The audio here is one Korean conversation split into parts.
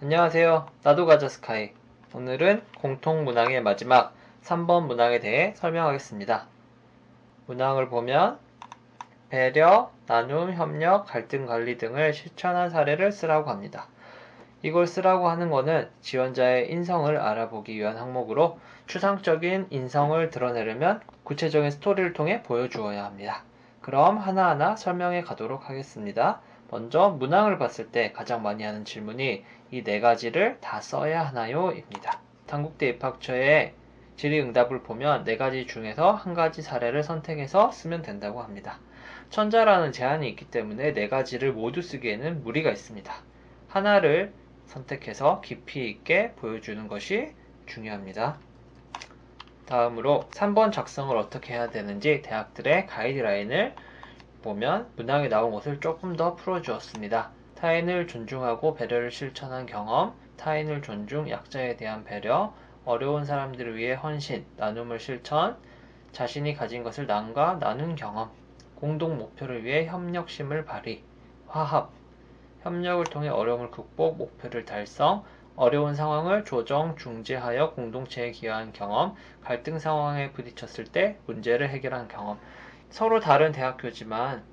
안녕하세요. 나도 가자 스카이. 오늘은 공통문항의 마지막 3번 문항에 대해 설명하겠습니다. 문항을 보면 배려, 나눔, 협력, 갈등 관리 등을 실천한 사례를 쓰라고 합니다. 이걸 쓰라고 하는 것은 지원자의 인성을 알아보기 위한 항목으로 추상적인 인성을 드러내려면 구체적인 스토리를 통해 보여주어야 합니다. 그럼 하나하나 설명해 가도록 하겠습니다. 먼저 문항을 봤을 때 가장 많이 하는 질문이 이 네 가지를 다 써야 하나요? 입니다. 단국대 입학처의 질의응답을 보면 네 가지 중에서 한 가지 사례를 선택해서 쓰면 된다고 합니다. 천자라는 제한이 있기 때문에 네 가지를 모두 쓰기에는 무리가 있습니다. 하나를 선택해서 깊이 있게 보여주는 것이 중요합니다. 다음으로 3번 작성을 어떻게 해야 되는지 대학들의 가이드라인을 보면 문항에 나온 것을 조금 더 풀어주었습니다. 타인을 존중하고 배려를 실천한 경험, 타인을 존중, 약자에 대한 배려, 어려운 사람들을 위해 헌신, 나눔을 실천, 자신이 가진 것을 남과 나눈 경험, 공동 목표를 위해 협력심을 발휘, 화합, 협력을 통해 어려움을 극복, 목표를 달성, 어려운 상황을 조정, 중재하여 공동체에 기여한 경험, 갈등 상황에 부딪혔을 때 문제를 해결한 경험. 서로 다른 대학교지만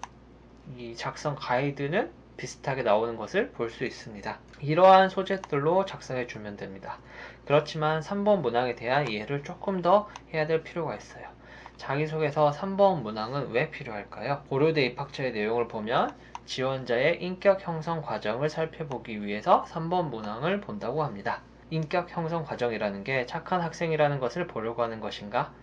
이 작성 가이드는 비슷하게 나오는 것을 볼 수 있습니다. 이러한 소재들로 작성해 주면 됩니다. 그렇지만 3번 문항에 대한 이해를 조금 더 해야 될 필요가 있어요. 자기소개서 3번 문항은 왜 필요할까요? 고려대 입학처의 내용을 보면 지원자의 인격 형성 과정을 살펴보기 위해서 3번 문항을 본다고 합니다. 인격 형성 과정이라는 게 착한 학생이라는 것을 보려고 하는 것인가?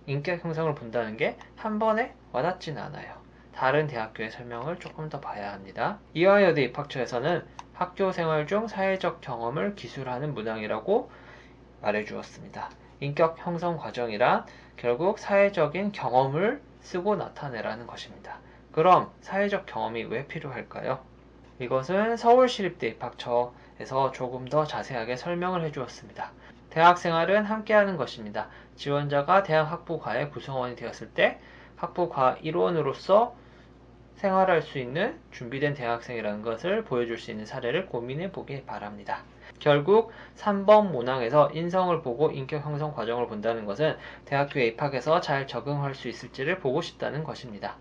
인격 형성을 본다는 게 한 번에 와닿지는 않아요. 다른 대학교의 설명을 조금 더 봐야 합니다. 이화여대 입학처에서는 학교 생활 중 사회적 경험을 기술하는 문항이라고 말해주었습니다. 인격 형성 과정이란 결국 사회적인 경험을 쓰고 나타내라는 것입니다. 그럼 사회적 경험이 왜 필요할까요? 이것은 서울시립대 입학처에서 조금 더 자세하게 설명을 해주었습니다. 대학 생활은 함께하는 것입니다. 지원자가 대학 학부과의 구성원이 되었을 때 학부과 일원으로서 생활할 수 있는 준비된 대학생이라는 것을 보여줄 수 있는 사례를 고민해 보기 바랍니다. 결국 3번 문항에서 인성을 보고 인격 형성 과정을 본다는 것은 대학교에 입학해서 잘 적응할 수 있을지를 보고 싶다는 것입니다.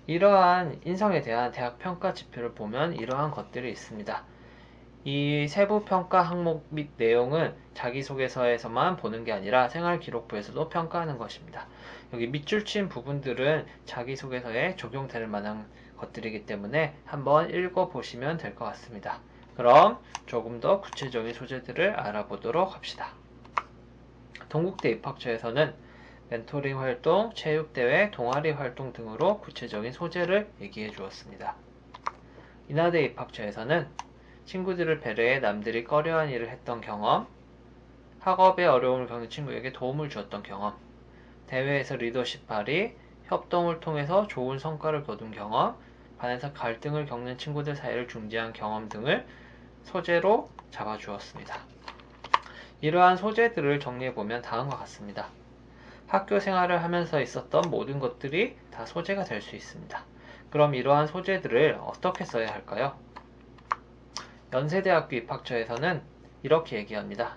이러한 인성에 대한 대학 평가 지표를 보면 이러한 것들이 있습니다. 이 세부 평가 항목 및 내용은 자기소개서에서만 보는 게 아니라 생활기록부에서도 평가하는 것입니다. 여기 밑줄 친 부분들은 자기소개서에 적용될 만한 것들이기 때문에 한번 읽어보시면 될 것 같습니다. 그럼 조금 더 구체적인 소재들을 알아보도록 합시다. 동국대 입학처에서는 멘토링 활동, 체육대회, 동아리 활동 등으로 구체적인 소재를 얘기해 주었습니다. 인하대 입학처에서는 친구들을 배려해 남들이 꺼려한 일을 했던 경험, 학업에 어려움을 겪는 친구에게 도움을 주었던 경험, 대회에서 리더십 발휘, 협동을 통해서 좋은 성과를 거둔 경험, 반에서 갈등을 겪는 친구들 사이를 중재한 경험 등을 소재로 잡아주었습니다. 이러한 소재들을 정리해보면 다음과 같습니다. 학교 생활을 하면서 있었던 모든 것들이 다 소재가 될 수 있습니다. 그럼 이러한 소재들을 어떻게 써야 할까요? 연세대학교 입학처에서는 이렇게 얘기합니다.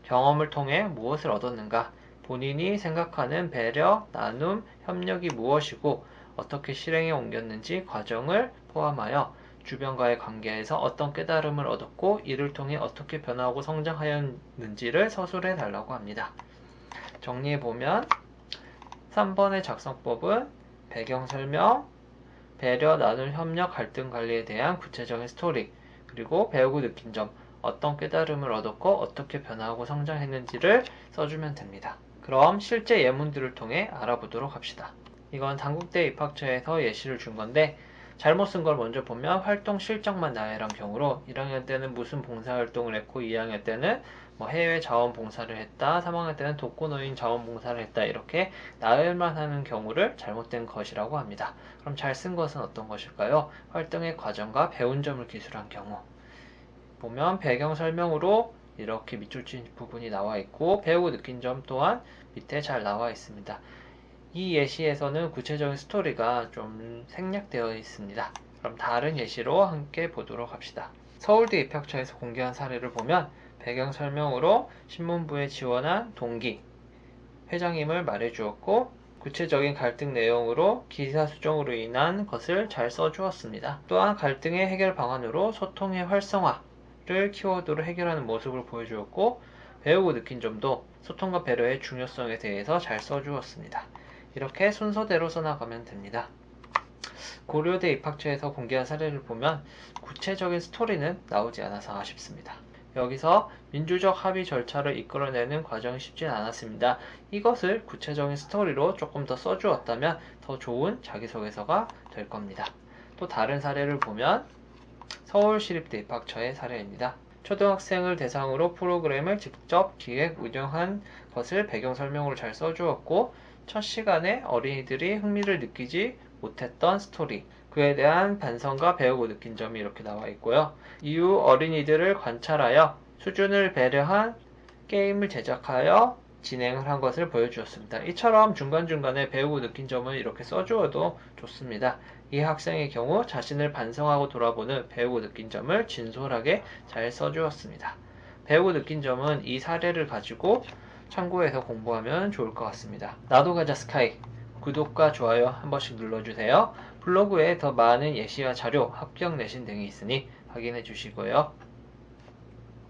경험을 통해 무엇을 얻었는가? 본인이 생각하는 배려, 나눔, 협력이 무엇이고 어떻게 실행에 옮겼는지 과정을 포함하여 주변과의 관계에서 어떤 깨달음을 얻었고 이를 통해 어떻게 변화하고 성장하였는지를 서술해 달라고 합니다. 정리해보면 3번의 작성법은 배경 설명, 배려, 나눔, 협력, 갈등 관리에 대한 구체적인 스토리, 그리고 배우고 느낀 점, 어떤 깨달음을 얻었고 어떻게 변화하고 성장했는지를 써주면 됩니다. 그럼 실제 예문들을 통해 알아보도록 합시다. 이건 단국대 입학처에서 예시를 준 건데 잘못 쓴 걸 먼저 보면 활동 실적만 나열한 경우로 1학년 때는 무슨 봉사활동을 했고 2학년 때는 해외 자원봉사를 했다, 3학년 때는 독거노인 자원봉사를 했다 이렇게 나열만 하는 경우를 잘못된 것이라고 합니다. 그럼 잘 쓴 것은 어떤 것일까요? 활동의 과정과 배운 점을 기술한 경우 보면 배경 설명으로 이렇게 밑줄 친 부분이 나와 있고 배우고 느낀 점 또한 밑에 잘 나와 있습니다. 이 예시에서는 구체적인 스토리가 좀 생략되어 있습니다. 그럼 다른 예시로 함께 보도록 합시다. 서울대 입학처에서 공개한 사례를 보면 배경 설명으로 신문부에 지원한 동기, 회장님을 말해주었고 구체적인 갈등 내용으로 기사 수정으로 인한 것을 잘 써주었습니다. 또한 갈등의 해결 방안으로 소통의 활성화를 키워드로 해결하는 모습을 보여주었고 배우고 느낀 점도 소통과 배려의 중요성에 대해서 잘 써주었습니다. 이렇게 순서대로 써나가면 됩니다. 고려대 입학처에서 공개한 사례를 보면 구체적인 스토리는 나오지 않아서 아쉽습니다. 여기서 민주적 합의 절차를 이끌어내는 과정이 쉽진 않았습니다. 이것을 구체적인 스토리로 조금 더 써주었다면 더 좋은 자기소개서가 될 겁니다. 또 다른 사례를 보면 서울시립대 입학처의 사례입니다. 초등학생을 대상으로 프로그램을 직접 기획, 운영한 것을 배경 설명으로 잘 써주었고 첫 시간에 어린이들이 흥미를 느끼지 못했던 스토리, 그에 대한 반성과 배우고 느낀 점이 이렇게 나와 있고요. 이후 어린이들을 관찰하여 수준을 배려한 게임을 제작하여 진행을 한 것을 보여주었습니다. 이처럼 중간중간에 배우고 느낀 점을 이렇게 써주어도 좋습니다. 이 학생의 경우 자신을 반성하고 돌아보는 배우고 느낀 점을 진솔하게 잘 써주었습니다. 배우고 느낀 점은 이 사례를 가지고 참고해서 공부하면 좋을 것 같습니다. 나도 가자 스카이 구독과 좋아요 한 번씩 눌러주세요. 블로그에 더 많은 예시와 자료, 합격 내신 등이 있으니 확인해 주시고요.